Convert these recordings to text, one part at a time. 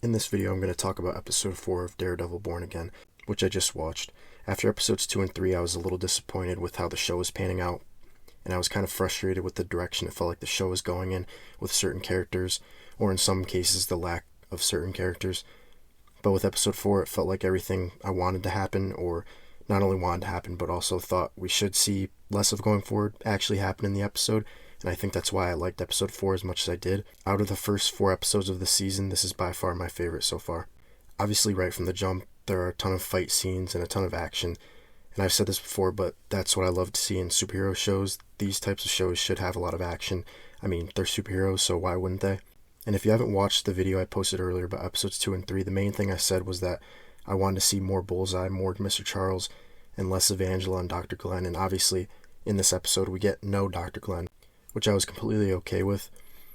In this video, I'm going to talk about episode 4 of Daredevil Born Again, which I just watched. After episodes 2 and 3, I was a little disappointed with how the show was panning out, and I was kind of frustrated with the direction it felt like the show was going in with certain characters, or in some cases, the lack of certain characters. But with episode 4, it felt like everything I wanted to happen, or not only wanted to happen, but also thought we should see less of going forward actually happen in the episode. And I think that's why I liked episode 4 as much as I did. Out of the first 4 episodes of the season, this is by far my favorite so far. Obviously, right from the jump, there are a ton of fight scenes and a ton of action. And I've said this before, but that's what I love to see in superhero shows. These types of shows should have a lot of action. I mean, they're superheroes, so why wouldn't they? And if you haven't watched the video I posted earlier about episodes 2 and 3, the main thing I said was that I wanted to see more Bullseye, more Mr. Charles, and less of Angela and Dr. Glenn. And obviously, in this episode, we get no Dr. Glenn, which I was completely okay with,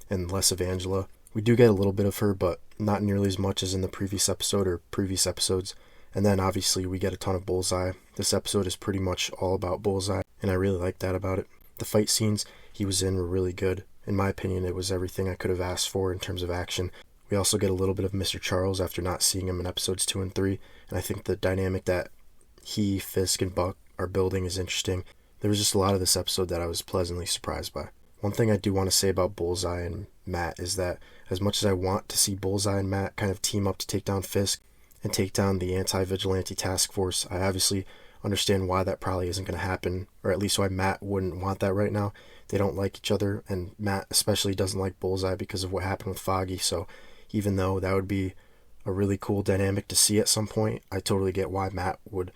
and less of Angela. We do get a little bit of her, but not nearly as much as in the previous episode or previous episodes. And then obviously we get a ton of Bullseye. This episode is pretty much all about Bullseye, and I really like that about it. The fight scenes he was in were really good. In my opinion, it was everything I could have asked for in terms of action. We also get a little bit of Mr. Charles after not seeing him in episodes 2 and 3, and I think the dynamic that he, Fisk, and Buck are building is interesting. There was just a lot of this episode that I was pleasantly surprised by. One thing I do want to say about Bullseye and Matt is that as much as I want to see Bullseye and Matt kind of team up to take down Fisk and take down the anti-vigilante task force, I obviously understand why that probably isn't going to happen, or at least why Matt wouldn't want that right now. They don't like each other, and Matt especially doesn't like Bullseye because of what happened with Foggy, so even though that would be a really cool dynamic to see at some point, I totally get why Matt would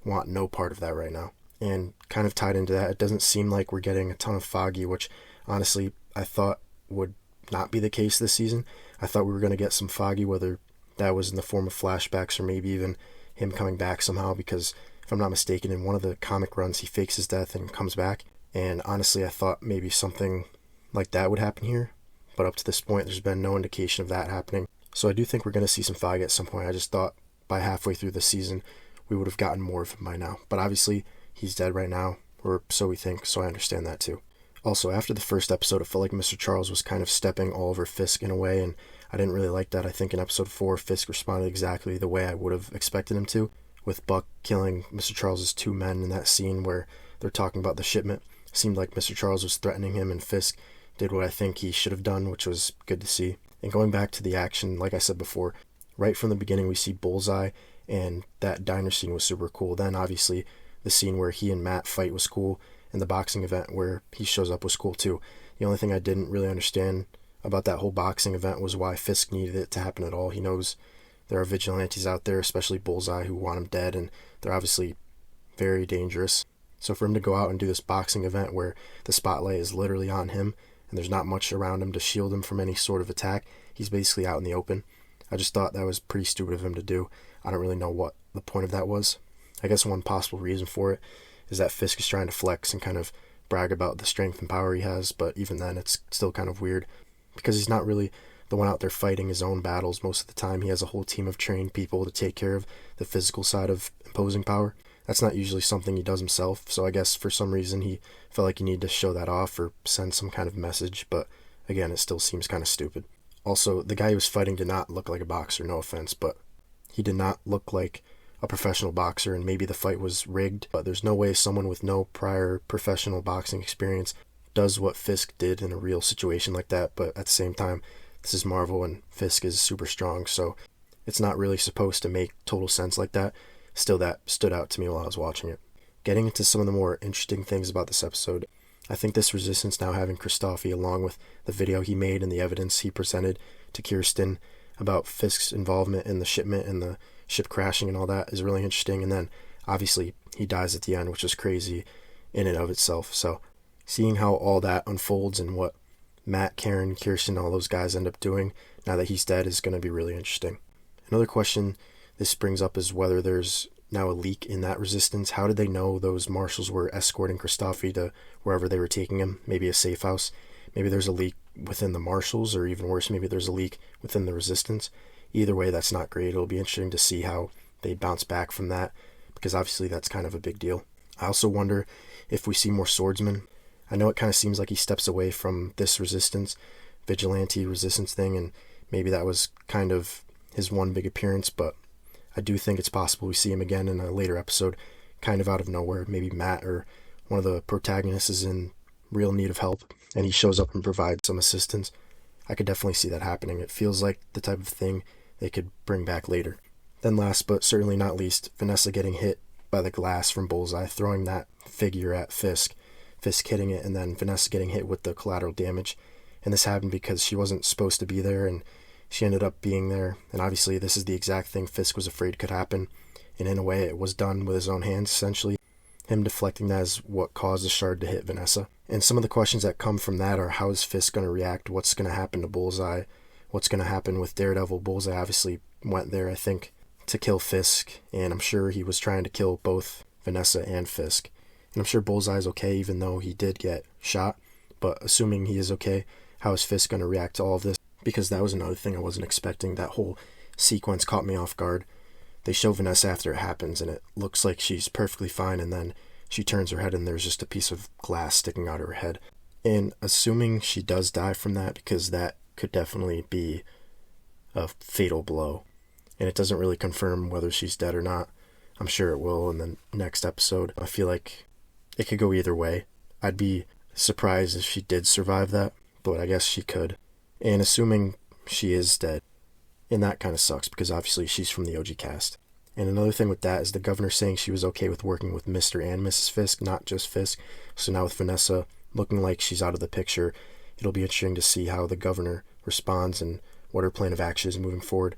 want no part of that right now. And kind of tied into that, it doesn't seem like we're getting a ton of Foggy, which honestly I thought would not be the case this season. I thought we were going to get some Foggy, whether that was in the form of flashbacks or maybe even him coming back somehow, because if I'm not mistaken, in one of the comic runs he fakes his death and comes back. And honestly, I thought maybe something like that would happen here, but up to this point there's been no indication of that happening. So I do think we're going to see some Foggy at some point. I just thought by halfway through the season we would have gotten more of him by now. But obviously he's dead right now, or so we think, so I understand that too. Also, after the first episode, it felt like Mr. Charles was kind of stepping all over Fisk in a way, and I didn't really like that. I think in episode 4, Fisk responded exactly the way I would have expected him to, with Buck killing Mr. Charles's 2 men in that scene where they're talking about the shipment. It seemed like Mr. Charles was threatening him, and Fisk did what I think he should have done, which was good to see. And going back to the action, like I said before, right from the beginning we see Bullseye, and that diner scene was super cool. Then obviously the scene where he and Matt fight was cool, and the boxing event where he shows up was cool too. The only thing I didn't really understand about that whole boxing event was why Fisk needed it to happen at all. He knows there are vigilantes out there, especially Bullseye, who want him dead, and they're obviously very dangerous. So for him to go out and do this boxing event where the spotlight is literally on him and there's not much around him to shield him from any sort of attack, he's basically out in the open. I just thought that was pretty stupid of him to do. I don't really know what the point of that was. I guess one possible reason for it is that Fisk is trying to flex and kind of brag about the strength and power he has, but even then it's still kind of weird because he's not really the one out there fighting his own battles most of the time. He has a whole team of trained people to take care of the physical side of imposing power. That's not usually something he does himself, so I guess for some reason he felt like he needed to show that off or send some kind of message, but again, it still seems kind of stupid. Also, the guy he was fighting did not look like a boxer, no offense, but he did not look like a professional boxer, and maybe the fight was rigged, but there's no way someone with no prior professional boxing experience does what Fisk did in a real situation like that. But at the same time, this is Marvel and Fisk is super strong, so it's not really supposed to make total sense like that. Still, that stood out to me while I was watching it. Getting into some of the more interesting things about this episode, I think this Resistance now having Christoffy, along with the video he made and the evidence he presented to Kirsten about Fisk's involvement in the shipment and the ship crashing and all that, is really interesting. And then obviously he dies at the end, which is crazy in and of itself. So seeing how all that unfolds and what Matt, Karen, Kirsten, all those guys end up doing now that he's dead is going to be really interesting. Another question this brings up is whether there's now a leak in that Resistance. How did they know those marshals were escorting Christoffy to wherever they were taking him? Maybe a safe house. Maybe there's a leak within the marshals, or even worse, maybe there's a leak within the Resistance. Either way, that's not great. It'll be interesting to see how they bounce back from that, because obviously that's kind of a big deal. I also wonder if we see more swordsmen. I know it kind of seems like he steps away from this Resistance, vigilante Resistance thing, and maybe that was kind of his one big appearance, but I do think it's possible we see him again in a later episode, kind of out of nowhere. Maybe Matt or one of the protagonists is in real need of help, and he shows up and provides some assistance. I could definitely see that happening. It feels like the type of thing they could bring back later. Then last, but certainly not least, Vanessa getting hit by the glass from Bullseye, throwing that figure at Fisk, Fisk hitting it, and then Vanessa getting hit with the collateral damage. And this happened because she wasn't supposed to be there, and she ended up being there. And obviously this is the exact thing Fisk was afraid could happen, and in a way it was done with his own hands, essentially. Him deflecting that is what caused the shard to hit Vanessa. And some of the questions that come from that are, how is Fisk going to react? What's going to happen to Bullseye? What's going to happen with Daredevil? Bullseye obviously went there, I think, to kill Fisk, and I'm sure he was trying to kill both Vanessa and Fisk. And I'm sure Bullseye's okay, even though he did get shot. But assuming he is okay, how is Fisk going to react to all of this? Because that was another thing I wasn't expecting. That whole sequence caught me off guard. They show Vanessa after it happens, and it looks like she's perfectly fine, and then she turns her head and there's just a piece of glass sticking out of her head. And assuming she does die from that, because that could definitely be a fatal blow, and it doesn't really confirm whether she's dead or not. I'm sure it will in the next episode. I feel like it could go either way. I'd be surprised if she did survive that, but I guess she could. And assuming she is dead, and that kind of sucks because obviously she's from the OG cast. And another thing with that is the governor saying she was okay with working with Mr. and Mrs. Fisk, not just Fisk. So now with Vanessa looking like she's out of the picture, it'll be interesting to see how the governor responds and what her plan of action is moving forward.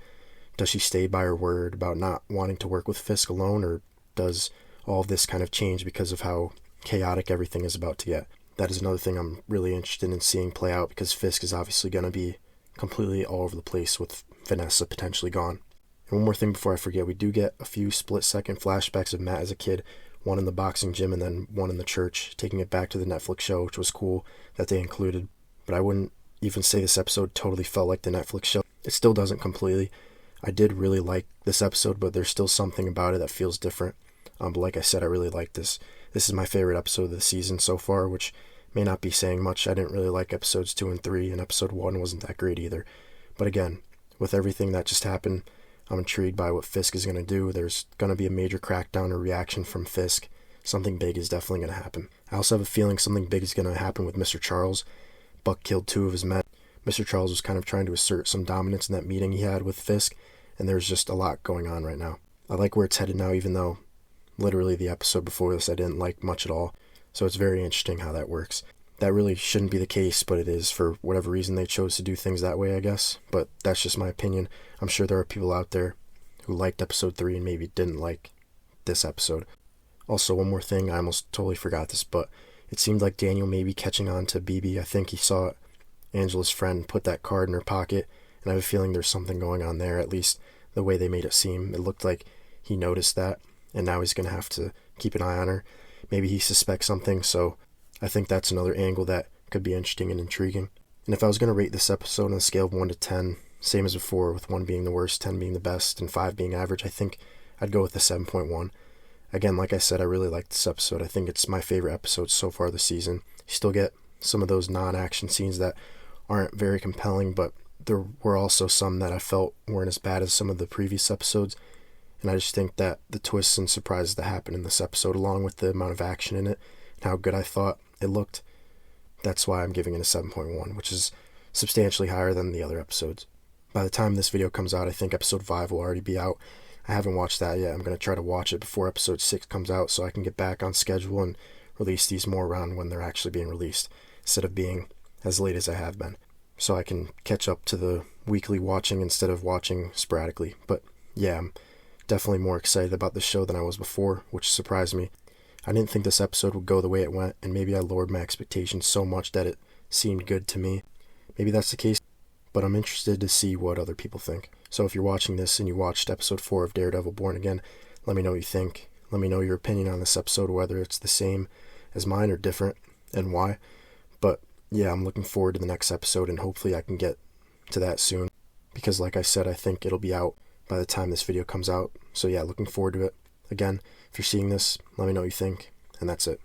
Does she stay by her word about not wanting to work with Fisk alone, or does all of this kind of change because of how chaotic everything is about to get? That is another thing I'm really interested in seeing play out, because Fisk is obviously going to be completely all over the place with Vanessa potentially gone. And one more thing before I forget, we do get a few split-second flashbacks of Matt as a kid, one in the boxing gym and then one in the church, taking it back to the Netflix show, which was cool that they included. But I wouldn't even say this episode totally felt like the Netflix show. It still doesn't completely. I did really like this episode, but there's still something about it that feels different. But like I said, I really like this. This is my favorite episode of the season so far, which may not be saying much. I didn't really like episodes 2 and 3, and episode 1 wasn't that great either. But again, with everything that just happened, I'm intrigued by what Fisk is going to do. There's going to be a major crackdown or reaction from Fisk. Something big is definitely going to happen. I also have a feeling something big is going to happen with Mr. Charles. Buck killed 2 of his men. Mr. Charles was kind of trying to assert some dominance in that meeting he had with Fisk, and there's just a lot going on right now. I like where it's headed now, even though literally the episode before this I didn't like much at all. So it's very interesting how that works. That really shouldn't be the case, but it is. For whatever reason they chose to do things that way, I guess. But that's just my opinion. I'm sure there are people out there who liked episode 3 and maybe didn't like this episode. Also, one more thing, I almost totally forgot this, but it seemed like Daniel may be catching on to BB. I think he saw Angela's friend put that card in her pocket, and I have a feeling there's something going on there, at least the way they made it seem. It looked like he noticed that, and now he's going to have to keep an eye on her. Maybe he suspects something, so I think that's another angle that could be interesting and intriguing. And if I was going to rate this episode on a scale of 1 to 10, same as before, with 1 being the worst, 10 being the best, and 5 being average, I think I'd go with the 7.1. Again, like I said, I really liked this episode. I think it's my favorite episode so far this season. You still get some of those non-action scenes that aren't very compelling, but there were also some that I felt weren't as bad as some of the previous episodes. And I just think that the twists and surprises that happened in this episode, along with the amount of action in it, and how good I thought it looked, that's why I'm giving it a 7.1, which is substantially higher than the other episodes. By the time this video comes out, I think episode 5 will already be out. I haven't watched that yet. I'm going to try to watch it before episode 6 comes out so I can get back on schedule and release these more around when they're actually being released, instead of being as late as I have been. So I can catch up to the weekly watching instead of watching sporadically. But yeah, I'm definitely more excited about this show than I was before, which surprised me. I didn't think this episode would go the way it went, and maybe I lowered my expectations so much that it seemed good to me. Maybe that's the case, but I'm interested to see what other people think. So if you're watching this and you watched episode 4 of Daredevil Born Again, let me know what you think. Let me know your opinion on this episode, whether it's the same as mine or different, and why. But yeah, I'm looking forward to the next episode, and hopefully I can get to that soon, because like I said, I think it'll be out by the time this video comes out. So yeah, looking forward to it. Again, if you're seeing this, let me know what you think, and that's it.